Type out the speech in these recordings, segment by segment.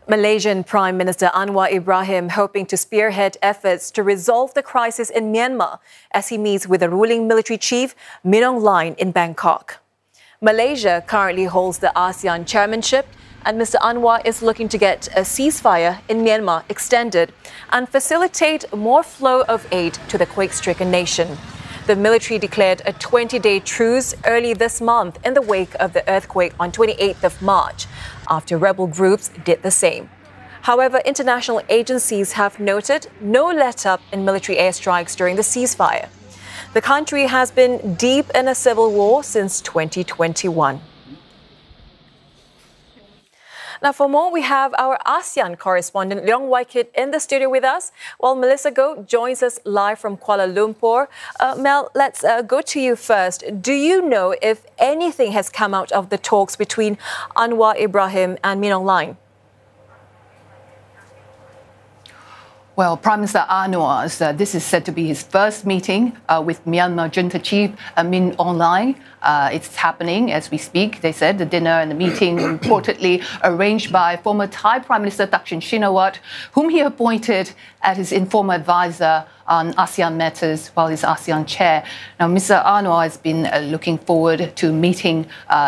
Malaysian Prime Minister Anwar Ibrahim hoping to spearhead efforts to resolve the crisis in Myanmar as he meets with the ruling military chief Min Aung Hlaing in Bangkok. Malaysia currently holds the ASEAN chairmanship, and Mr. Anwar is looking to get a ceasefire in Myanmar extended and facilitate more flow of aid to the quake-stricken nation. The military declared a 20-day truce early this month in the wake of the earthquake on 28th of March, after rebel groups did the same. However, international agencies have noted no let-up in military airstrikes during the ceasefire. The country has been deep in a civil war since 2021. Now, for more, we have our ASEAN correspondent, Leong in the studio with us, while Melissa Goh joins us live from Kuala Lumpur. Mel, let's go to you first. Do you know if anything has come out of the talks between Anwar Ibrahim and Min Aung Hlaing? Well, Prime Minister Anwar's, this is said to be his first meeting with Myanmar junta chief Min Aung Hlaing. It's happening as we speak, they said. The dinner and the meeting reportedly arranged by former Thai Prime Minister Thaksin Shinawatra, whom he appointed as his informal advisor on ASEAN matters while he's ASEAN chair. Now, Mr. Anwar has been looking forward to meeting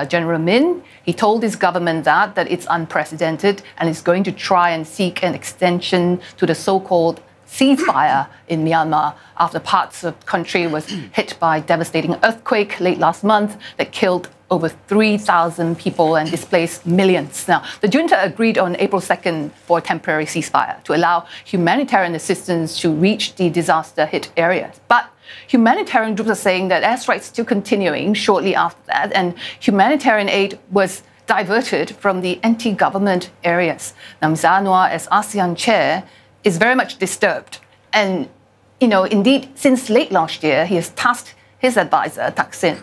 General Min. He told his government that it's unprecedented and is going to try and seek an extension to the so-called ceasefire in Myanmar after parts of the country was hit by a devastating earthquake late last month that killed over 3,000 people and displaced millions. Now, the junta agreed on April 2nd for a temporary ceasefire to allow humanitarian assistance to reach the disaster-hit areas. But humanitarian groups are saying that airstrikes are still continuing shortly after that, and humanitarian aid was diverted from the anti-government areas. Now, Mr. Anwar, as ASEAN chair, is very much disturbed. And, indeed, since late last year, he has tasked his advisor, Thaksin,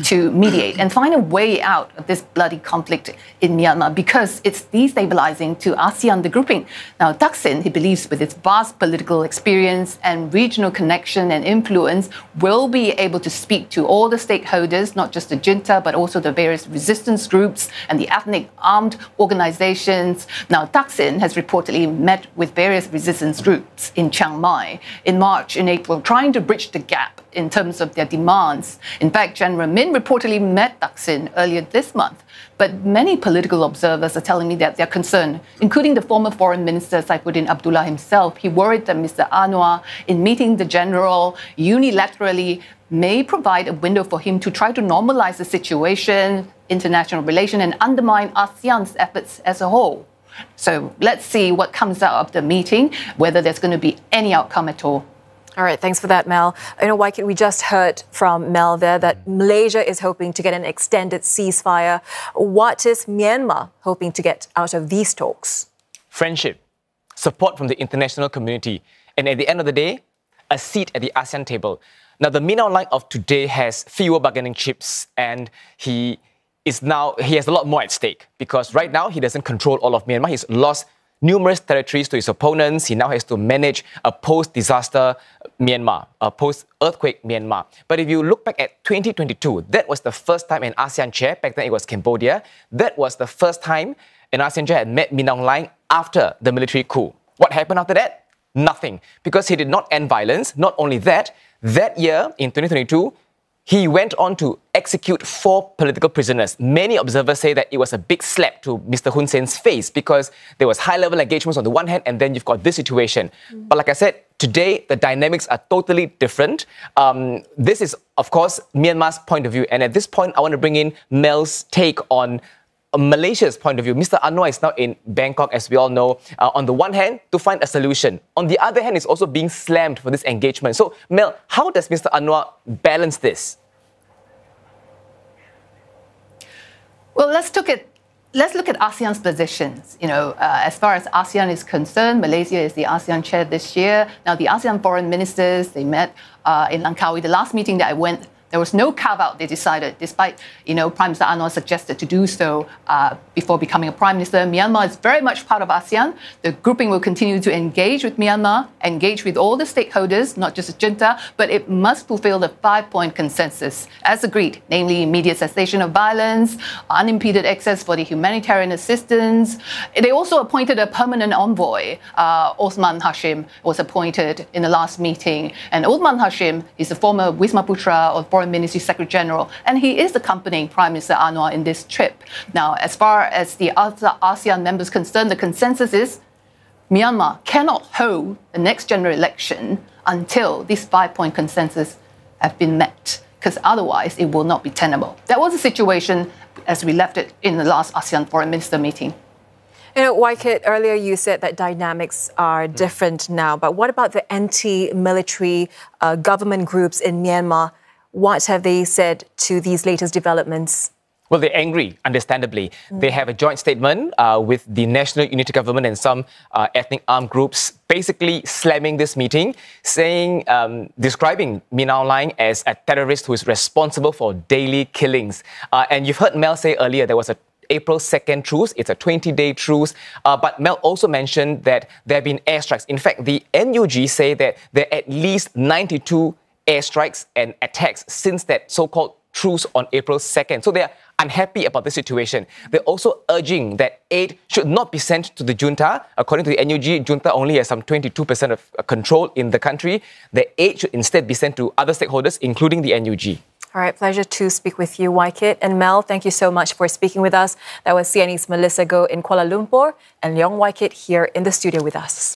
to mediate and find a way out of this bloody conflict in Myanmar because it's destabilizing to ASEAN, the grouping. Now, Thaksin, he believes with its vast political experience and regional connection and influence, will be able to speak to all the stakeholders, not just the junta, but also the various resistance groups and the ethnic armed organizations. Now, Thaksin has reportedly met with various resistance groups in Chiang Mai in March and April, trying to bridge the gap in terms of their demands. In fact, General Min reportedly met Thaksin earlier this month. But many political observers are telling me that they're concerned, including the former Foreign Minister Saifuddin Abdullah himself. He worried that Mr. Anwar, in meeting the general unilaterally, may provide a window for him to try to normalize the situation, international relations, and undermine ASEAN's efforts as a whole. So let's see what comes out of the meeting, whether there's going to be any outcome at all. All right, thanks for that, Mel. We just heard from Mel there that Malaysia is hoping to get an extended ceasefire. What is Myanmar hoping to get out of these talks? Friendship, support from the international community, and at the end of the day, a seat at the ASEAN table. Now, the Min Aung Hlaing of today has fewer bargaining chips, and he has a lot more at stake because right now he doesn't control all of Myanmar. He's lost numerous territories to his opponents. He now has to manage a post-disaster Myanmar, a post-earthquake Myanmar. But if you look back at 2022, that was the first time an ASEAN chair, back then it was Cambodia, that was the first time an ASEAN chair had met Min Aung Hlaing after the military coup. What happened after that? Nothing. Because he did not end violence. Not only that, that year, in 2022, he went on to execute 4 political prisoners. Many observers say that it was a big slap to Mr. Hun Sen's face because there was high-level engagements on the one hand, and then you've got this situation. But like I said, today, the dynamics are totally different. This is, of course, Myanmar's point of view. And at this point, I want to bring in Mel's take on Malaysia's point of view. Mr. Anwar is now in Bangkok, as we all know, on the one hand, to find a solution. On the other hand, he's also being slammed for this engagement. So, Mel, how does Mr. Anwar balance this? Well, let's look at ASEAN's positions. As far as ASEAN is concerned, Malaysia is the ASEAN chair this year. Now, the ASEAN foreign ministers, they met in Langkawi. The last meeting that I went There was no carve-out, they decided, despite, Prime Minister Anwar suggested to do so before becoming a Prime Minister. Myanmar is very much part of ASEAN. The grouping will continue to engage with Myanmar, engage with all the stakeholders, not just the junta, but it must fulfill the 5-point consensus as agreed, namely immediate cessation of violence, unimpeded access for the humanitarian assistance. They also appointed a permanent envoy. Osman Hashim was appointed in the last meeting. And Osman Hashim is the former Wisma Putra or Foreign Ministry Secretary General, and he is accompanying Prime Minister Anwar in this trip. Now, as far as the other ASEAN members concerned, the consensus is Myanmar cannot hold the next general election until this 5-point consensus have been met, because otherwise it will not be tenable. That was the situation as we left it in the last ASEAN Foreign Minister meeting. Waikit, earlier you said that dynamics are different now, but what about the anti-military government groups in Myanmar? What have they said to these latest developments? Well, they're angry, understandably. They have a joint statement with the National Unity Government and some ethnic armed groups, basically slamming this meeting, saying, describing Min Aung Hlaing as a terrorist who is responsible for daily killings. And you've heard Mel say earlier there was a April 2nd truce. It's a 20-day truce. But Mel also mentioned that there have been airstrikes. In fact, the NUG say that there are at least 92 airstrikes and attacks since that so-called truce on April 2nd. So they are unhappy about the situation. They're also urging that aid should not be sent to the junta. According to the NUG, junta only has some 22% of control in the country. The aid should instead be sent to other stakeholders, including the NUG. All right, pleasure to speak with you, Waikit. And Mel, thank you so much for speaking with us. That was CNE's Melissa Goh in Kuala Lumpur and Leong Waikit here in the studio with us.